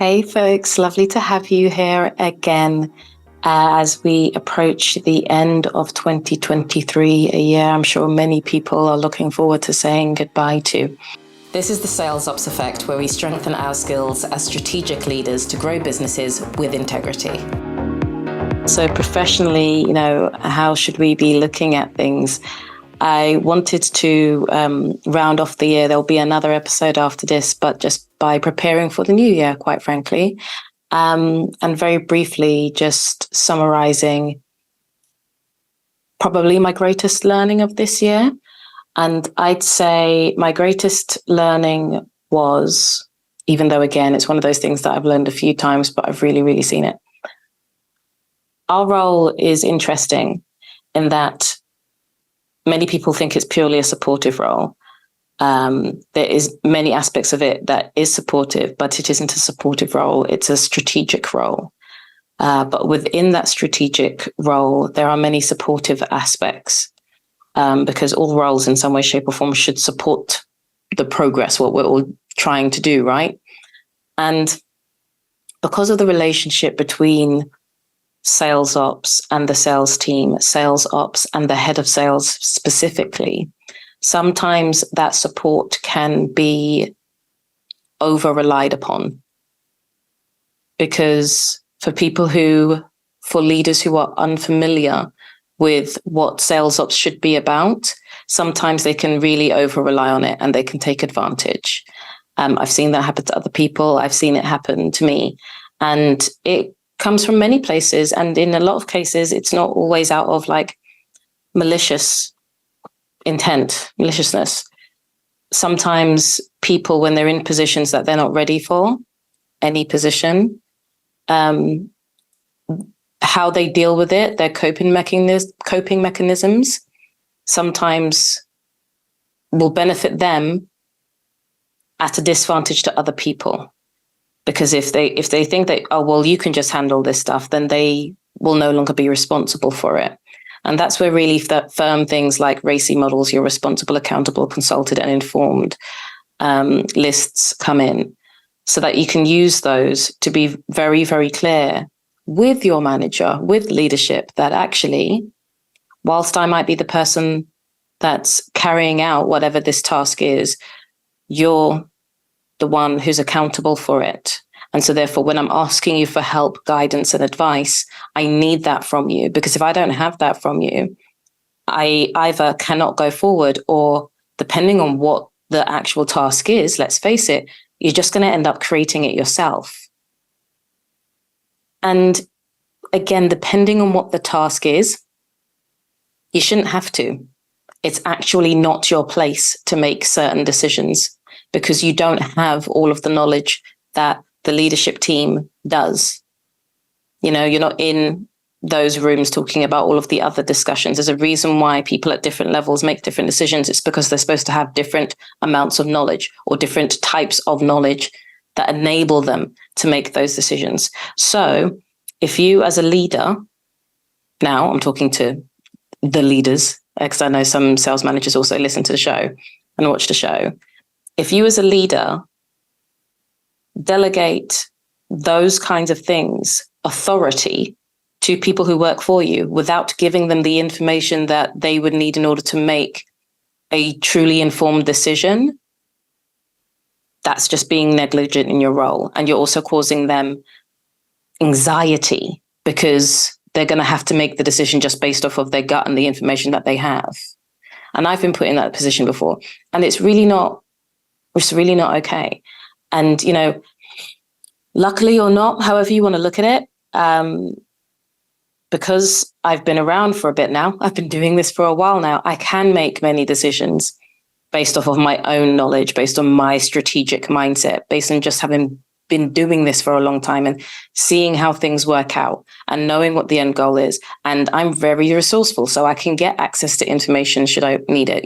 Hey folks, lovely to have you here again as we approach the end of 2023, a year I'm sure many people are looking forward to saying goodbye to. This is the Sales Ops Effect, where we strengthen our skills as strategic leaders to grow businesses with integrity. So professionally, how should we be looking at things? I wanted to round off the year. There'll be another episode after this, but just by preparing for the new year, quite frankly. And very briefly, just summarizing probably my greatest learning of this year. And I'd say my greatest learning was, even though, again, it's one of those things that I've learned a few times, but I've really, really seen it. Our role is interesting in that many people think it's purely a supportive role. There is many aspects of it that is supportive, but it isn't a supportive role. It's a strategic role. But within that strategic role, there are many supportive aspects because all roles in some way, shape or form should support the progress, what we're all trying to do, right? And because of the relationship between sales ops and the sales team, sales ops and the head of sales specifically, sometimes that support can be over-relied upon. Because for leaders who are unfamiliar with what sales ops should be about, sometimes they can really over-rely on it and they can take advantage. I've seen that happen to other people. I've seen it happen to me. And it comes from many places. And in a lot of cases, it's not always out of malicious intent, maliciousness. Sometimes people, when they're in positions that they're not ready for, any position, how they deal with it, their coping mechanisms, sometimes will benefit them at a disadvantage to other people. Because if they think that, oh, well, you can just handle this stuff, then they will no longer be responsible for it. And that's where really firm things like Racy models, your responsible, accountable, consulted, and informed lists come in, so that you can use those to be very, very clear with your manager, with leadership, that actually, whilst I might be the person that's carrying out whatever this task is, you're the one who's accountable for it. And so therefore, when I'm asking you for help, guidance, and advice, I need that from you, because if I don't have that from you, I either cannot go forward, or depending on what the actual task is, let's face it, you're just going to end up creating it yourself. And again, depending on what the task is, you shouldn't have to. It's actually not your place to make certain decisions, because you don't have all of the knowledge that the leadership team does. You're not in those rooms talking about all of the other discussions. There's a reason why people at different levels make different decisions. It's because they're supposed to have different amounts of knowledge or different types of knowledge that enable them to make those decisions. So if you as a leader, now I'm talking to the leaders, because I know some sales managers also listen to the show and watch the show. If you as a leader delegate those kinds of things, authority, to people who work for you without giving them the information that they would need in order to make a truly informed decision, that's just being negligent in your role. And you're also causing them anxiety, because they're going to have to make the decision just based off of their gut and the information that they have. And I've been put in that position before, and it's really not okay. And, luckily or not, however you want to look at it, because I've been around for a bit now, I've been doing this for a while now, I can make many decisions based off of my own knowledge, based on my strategic mindset, based on just having been doing this for a long time and seeing how things work out and knowing what the end goal is. And I'm very resourceful, so I can get access to information should I need it,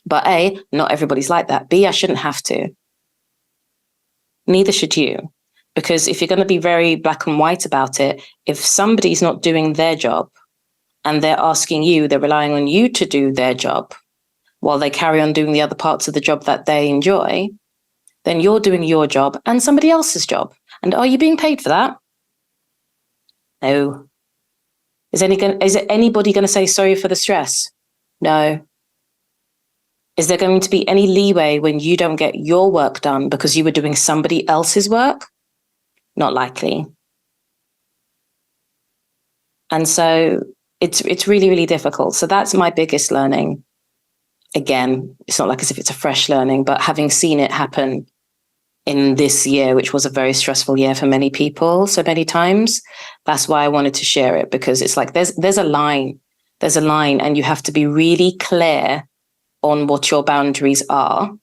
But A, not everybody's like that. B, I shouldn't have to. Neither should you. Because if you're going to be very black and white about it, if somebody's not doing their job and they're asking you, they're relying on you to do their job while they carry on doing the other parts of the job that they enjoy, then you're doing your job and somebody else's job. And are you being paid for that? No. Is anybody going to say sorry for the stress? No. Is there going to be any leeway when you don't get your work done because you were doing somebody else's work? Not likely. And so it's really, really difficult. So that's my biggest learning. Again, it's not like as if it's a fresh learning, but having seen it happen in this year, which was a very stressful year for many people so many times, that's why I wanted to share it, because it's like there's a line, and you have to be really clear on what your boundaries are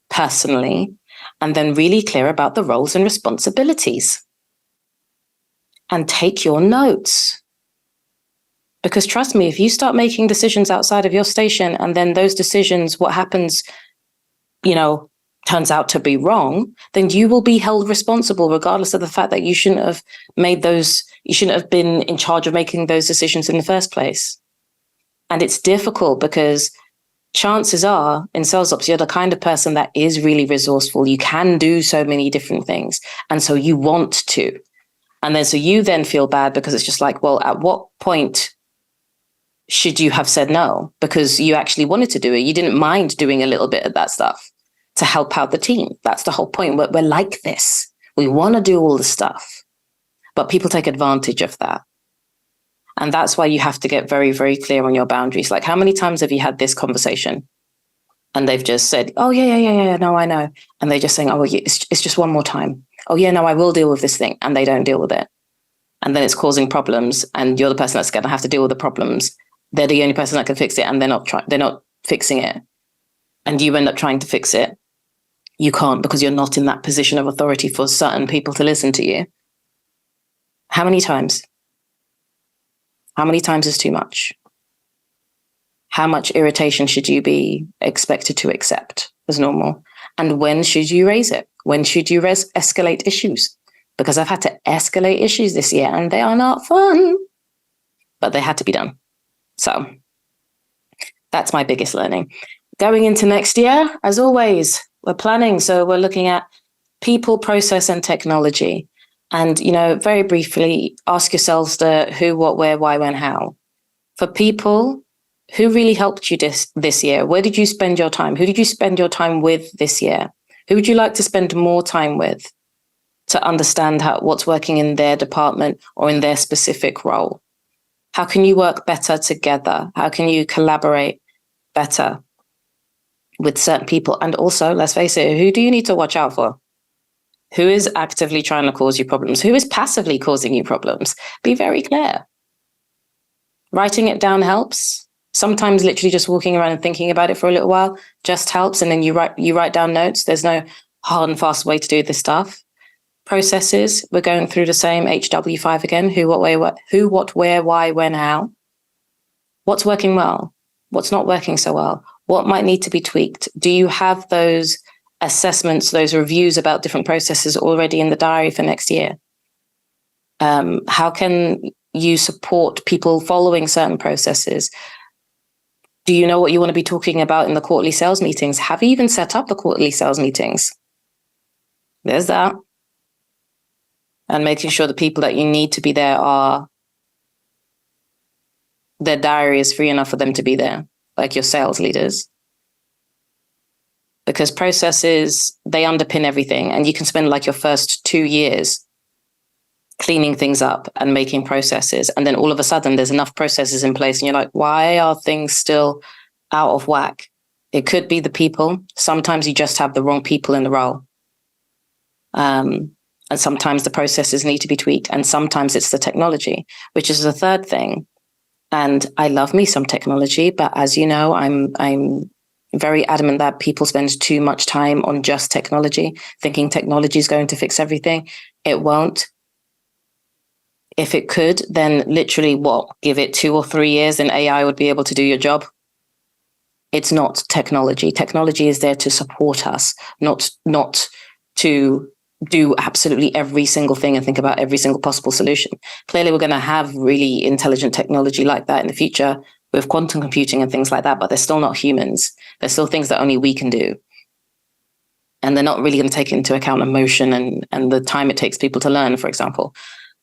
personally, and then really clear about the roles and responsibilities. And take your notes. Because trust me, if you start making decisions outside of your station and then those decisions, what happens, turns out to be wrong, then you will be held responsible regardless of the fact that you shouldn't have been in charge of making those decisions in the first place. And it's difficult because chances are in sales ops, you're the kind of person that is really resourceful. You can do so many different things. And so you want to. And then so you then feel bad because it's just like, well, at what point should you have said no? Because you actually wanted to do it. You didn't mind doing a little bit of that stuff to help out the team. That's the whole point. We're like this. We want to do all the stuff, but people take advantage of that. And that's why you have to get very, very clear on your boundaries. Like, how many times have you had this conversation and they've just said, oh, yeah, no, I know. And they're just saying, oh, yeah, it's just one more time. Oh, yeah, no, I will deal with this thing. And they don't deal with it. And then it's causing problems. And you're the person that's going to have to deal with the problems. They're the only person that can fix it. And they're not fixing it. And you end up trying to fix it. You can't, because you're not in that position of authority for certain people to listen to you. How many times? How many times is too much? How much irritation should you be expected to accept as normal? And when should you raise it? When should you escalate issues? Because I've had to escalate issues this year and they are not fun, but they had to be done. So that's my biggest learning. Going into next year, as always, we're planning. So we're looking at people, process, and technology. And, very briefly, ask yourselves the who, what, where, why, when, how. For people, who really helped you this year? Where did you spend your time? Who did you spend your time with this year? Who would you like to spend more time with to understand what's working in their department or in their specific role? How can you work better together? How can you collaborate better with certain people? And also, let's face it, who do you need to watch out for? Who is actively trying to cause you problems? Who is passively causing you problems? Be very clear. Writing it down helps. Sometimes literally just walking around and thinking about it for a little while just helps. And then you write down notes. There's no hard and fast way to do this stuff. Processes, we're going through the same HW5 again. Who, what, where, why, when, how. What's working well? What's not working so well? What might need to be tweaked? Do you have those assessments, those reviews about different processes already in the diary for next year? How can you support people following certain processes? Do you know what you want to be talking about in the quarterly sales meetings? Have you even set up the quarterly sales meetings? There's that. And making sure the people that you need to be there their diary is free enough for them to be there, like your sales leaders. Because processes, they underpin everything. And you can spend like your first 2 years cleaning things up and making processes. And then all of a sudden there's enough processes in place and you're like, why are things still out of whack? It could be the people. Sometimes you just have the wrong people in the role. And sometimes the processes need to be tweaked. And sometimes it's the technology, which is the third thing. And I love me some technology, but as you know, I'm very adamant that people spend too much time on just technology, thinking technology is going to fix everything. It won't. If it could, then literally give it 2 or 3 years and AI would be able to do your job. It's not technology. Technology is there to support us, not to do absolutely every single thing and think about every single possible solution. Clearly, we're going to have really intelligent technology like that in the future with quantum computing and things like that, but they're still not humans. They're still things that only we can do. and they're not really going to take into account emotion and the time it takes people to learn, for example.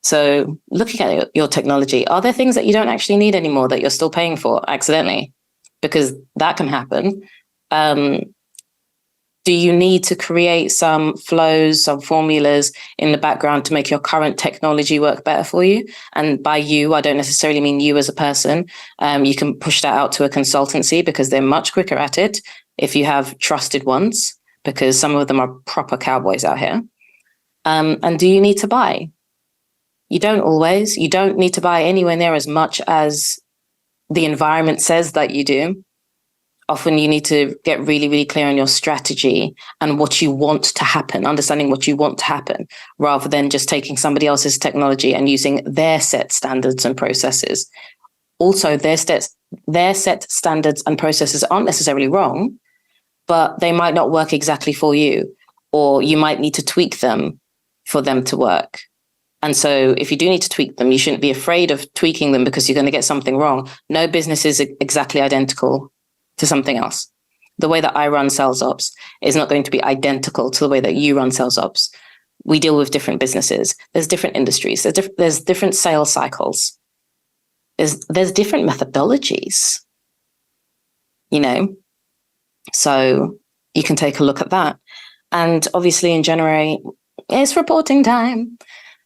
So looking at your technology, are there things that you don't actually need anymore that you're still paying for accidentally? Because that can happen. Do you need to create some flows, some formulas in the background to make your current technology work better for you? And by you, I don't necessarily mean you as a person. You can push that out to a consultancy because they're much quicker at it if you have trusted ones, because some of them are proper cowboys out here. And do you need to buy? You don't always. You don't need to buy anywhere near as much as the environment says that you do. Often you need to get really, really clear on your strategy and what you want to happen, understanding what you want to happen, rather than just taking somebody else's technology and using their set standards and processes. Also, their set standards and processes aren't necessarily wrong, but they might not work exactly for you, or you might need to tweak them for them to work. And so if you do need to tweak them, you shouldn't be afraid of tweaking them because you're going to get something wrong. No business is exactly identical to something else. The way that I run sales ops is not going to be identical to the way that you run sales ops. We deal with different businesses. There's different industries. There's different sales cycles. There's different methodologies, So you can take a look at that. And obviously in January, it's reporting time.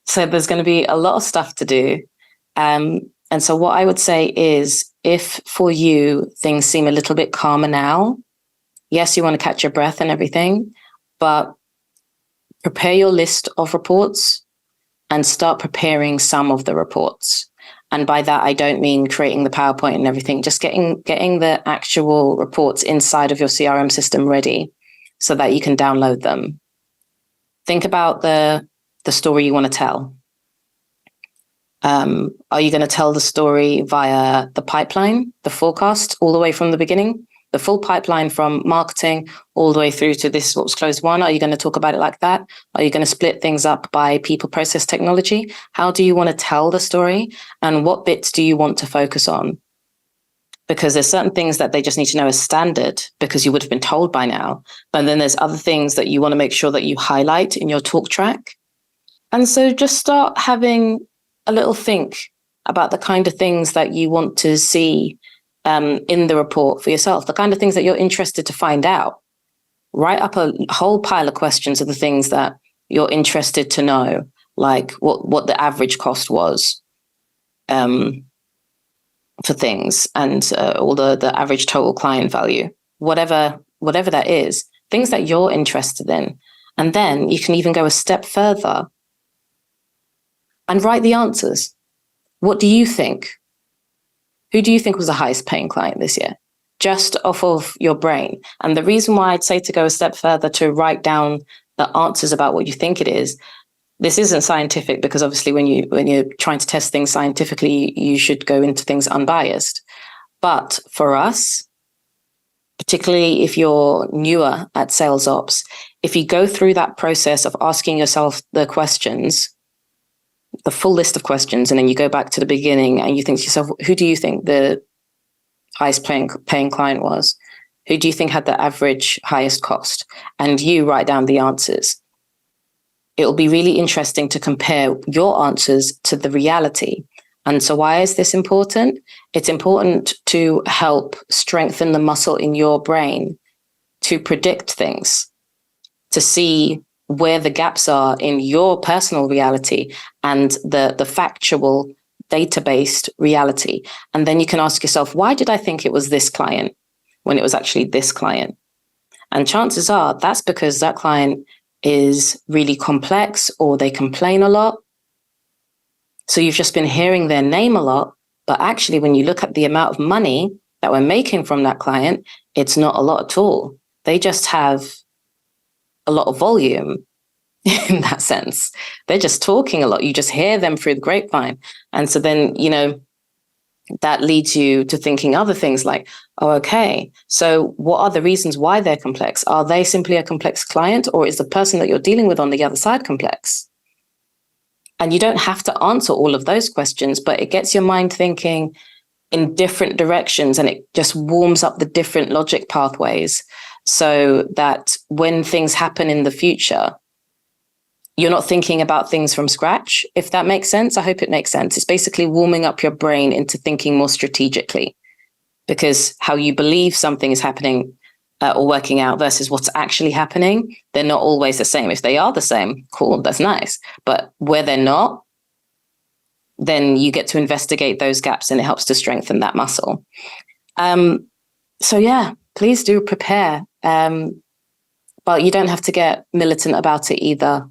So there's going to be a lot of stuff to do. And so what I would say is, if for you, things seem a little bit calmer now, yes, you want to catch your breath and everything, but prepare your list of reports and start preparing some of the reports. And by that, I don't mean creating the PowerPoint and everything, just getting the actual reports inside of your CRM system ready so that you can download them. Think about the story you want to tell. Are you going to tell the story via the pipeline, the forecast, all the way from the beginning, the full pipeline from marketing all the way through to this what's closed won? Are you going to talk about it like that? Are you going to split things up by people, process, technology? How do you want to tell the story? And what bits do you want to focus on? Because there's certain things that they just need to know as standard because you would have been told by now. But then there's other things that you want to make sure that you highlight in your talk track. And so just start having a little think about the kind of things that you want to see in the report for yourself, the kind of things that you're interested to find out. Write up a whole pile of questions of the things that you're interested to know, like what the average cost was for things, and or the average total client value, whatever that is, things that you're interested in. And then you can even go a step further and write the answers. What do you think? Who do you think was the highest paying client this year? Just off of your brain. And the reason why I'd say to go a step further to write down the answers about what you think it is, this isn't scientific, because obviously when you're trying to test things scientifically, you should go into things unbiased. But for us, particularly if you're newer at sales ops, if you go through that process of asking yourself the questions, the full list of questions, and then you go back to the beginning and you think to yourself, who do you think the highest paying client was? Who do you think had the average highest cost? And you write down the answers. It will be really interesting to compare your answers to the reality. And so why is this important? It's important to help strengthen the muscle in your brain to predict things, to see where the gaps are in your personal reality and the factual data-based reality. And then you can ask yourself, why did I think it was this client when it was actually this client? And chances are that's because that client is really complex, or they complain a lot. So you've just been hearing their name a lot, but actually when you look at the amount of money that we're making from that client, it's not a lot at all. They just have a lot of volume in that sense. They're just talking a lot. You just hear them through the grapevine. And so then, that leads you to thinking other things like, oh, okay, so what are the reasons why they're complex? Are they simply a complex client, or is the person that you're dealing with on the other side complex? And you don't have to answer all of those questions, but it gets your mind thinking in different directions, and it just warms up the different logic pathways so that when things happen in the future, you're not thinking about things from scratch, if that makes sense. I hope it makes sense. It's basically warming up your brain into thinking more strategically, because how you believe something is happening or working out versus what's actually happening, they're not always the same. If they are the same, cool, that's nice. But where they're not, then you get to investigate those gaps, and it helps to strengthen that muscle. So yeah, please do prepare. But you don't have to get militant about it either.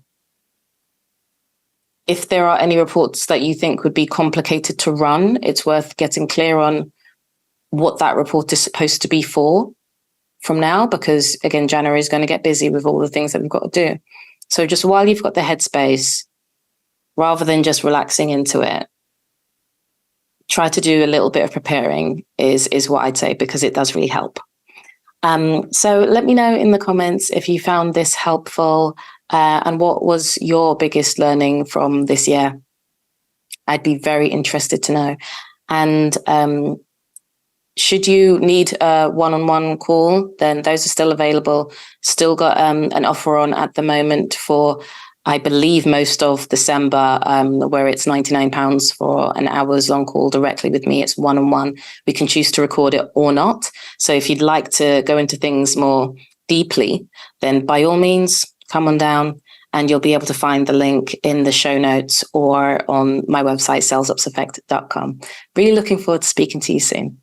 If there are any reports that you think would be complicated to run, it's worth getting clear on what that report is supposed to be for from now, because again, January is going to get busy with all the things that we've got to do. So just while you've got the headspace, rather than just relaxing into it, try to do a little bit of preparing is what I'd say, because it does really help. So let me know in the comments if you found this helpful, and what was your biggest learning from this year. I'd be very interested to know. And should you need a one-on-one call, then those are still available. Still got an offer on at the moment for, I believe, most of December, where it's £99 for an hour's long call directly with me. It's one-on-one. We can choose to record it or not. So if you'd like to go into things more deeply, then by all means, come on down, and you'll be able to find the link in the show notes or on my website, salesupseffect.com. Really looking forward to speaking to you soon.